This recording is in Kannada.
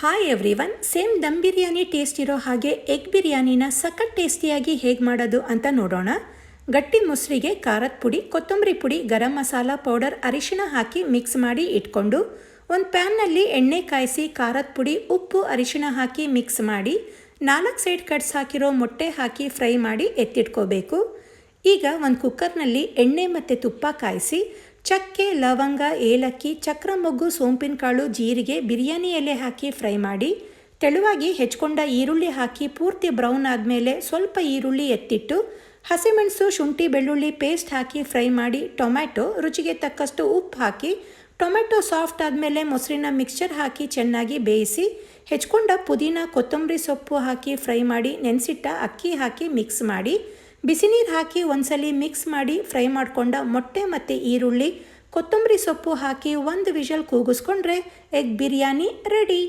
Hi everyone, same dum biryani taste ಇರೋ ಹಾಗೆ ಎಗ್ ಬಿರಿಯಾನಿನ ಸಖತ್ ಟೇಸ್ಟಿಯಾಗಿ ಹೇಗೆ ಮಾಡೋದು ಅಂತ ನೋಡೋಣ. ಗಟ್ಟಿ ಮೊಸರಿಗೆ ಖಾರದ ಪುಡಿ, ಕೊತ್ತಂಬರಿ ಪುಡಿ, ಗರಂ ಮಸಾಲ ಪೌಡರ್, ಅರಿಶಿಣ ಹಾಕಿ ಮಿಕ್ಸ್ ಮಾಡಿ ಇಟ್ಕೊಂಡು ಒಂದು ಪ್ಯಾನ್ನಲ್ಲಿ ಎಣ್ಣೆ ಕಾಯಿಸಿ ಖಾರದ ಪುಡಿ, ಉಪ್ಪು, ಅರಿಶಿಣ ಹಾಕಿ ಮಿಕ್ಸ್ ಮಾಡಿ 4 ಸೈಡ್ ಕಟ್ಸ್ ಹಾಕಿರೋ ಮೊಟ್ಟೆ ಹಾಕಿ ಫ್ರೈ ಮಾಡಿ ಎತ್ತಿಟ್ಕೋಬೇಕು. ಈಗ ಒಂದು ಕುಕ್ಕರ್ನಲ್ಲಿ ಎಣ್ಣೆ ಮತ್ತು ತುಪ್ಪ ಕಾಯಿಸಿ ಚಕ್ಕೆ, ಲವಂಗ, ಏಲಕ್ಕಿ, ಚಕ್ರ ಮೊಗ್ಗು, ಸೋಂಪಿನ ಕಾಳು, ಜೀರಿಗೆ, ಬಿರಿಯಾನಿ ಎಲೆ ಹಾಕಿ ಫ್ರೈ ಮಾಡಿ ತೆಳುವಾಗಿ ಹೆಚ್ಕೊಂಡ ಈರುಳ್ಳಿ ಹಾಕಿ ಪೂರ್ತಿ ಬ್ರೌನ್ ಆದಮೇಲೆ ಸ್ವಲ್ಪ ಈರುಳ್ಳಿ ಎತ್ತಿಟ್ಟು ಹಸಿಮೆಣಸು, ಶುಂಠಿ, ಬೆಳ್ಳುಳ್ಳಿ ಪೇಸ್ಟ್ ಹಾಕಿ ಫ್ರೈ ಮಾಡಿ ಟೊಮ್ಯಾಟೊ, ರುಚಿಗೆ ತಕ್ಕಷ್ಟು ಉಪ್ಪು ಹಾಕಿ ಟೊಮೆಟೊ ಸಾಫ್ಟ್ ಆದಮೇಲೆ ಮೊಸರಿನ ಮಿಕ್ಸ್ಚರ್ ಹಾಕಿ ಚೆನ್ನಾಗಿ ಬೇಯಿಸಿ ಹೆಚ್ಕೊಂಡ ಪುದೀನ, ಕೊತ್ತಂಬರಿ ಸೊಪ್ಪು ಹಾಕಿ ಫ್ರೈ ಮಾಡಿ ನೆನೆಸಿಟ್ಟ ಅಕ್ಕಿ ಹಾಕಿ ಮಿಕ್ಸ್ ಮಾಡಿ ಬಿಸಿ ನೀರು ಹಾಕಿ ಒಂದ್ಸಲಿ ಮಿಕ್ಸ್ ಮಾಡಿ ಫ್ರೈ ಮಾಡಿಕೊಂಡ ಮೊಟ್ಟೆ ಮತ್ತು ಈರುಳ್ಳಿ, ಕೊತ್ತಂಬರಿ ಸೊಪ್ಪು ಹಾಕಿ 1 ವಿಷಲ್ ಕೂಗಿಸ್ಕೊಂಡ್ರೆ ಎಗ್ ಬಿರಿಯಾನಿ ರೆಡಿ.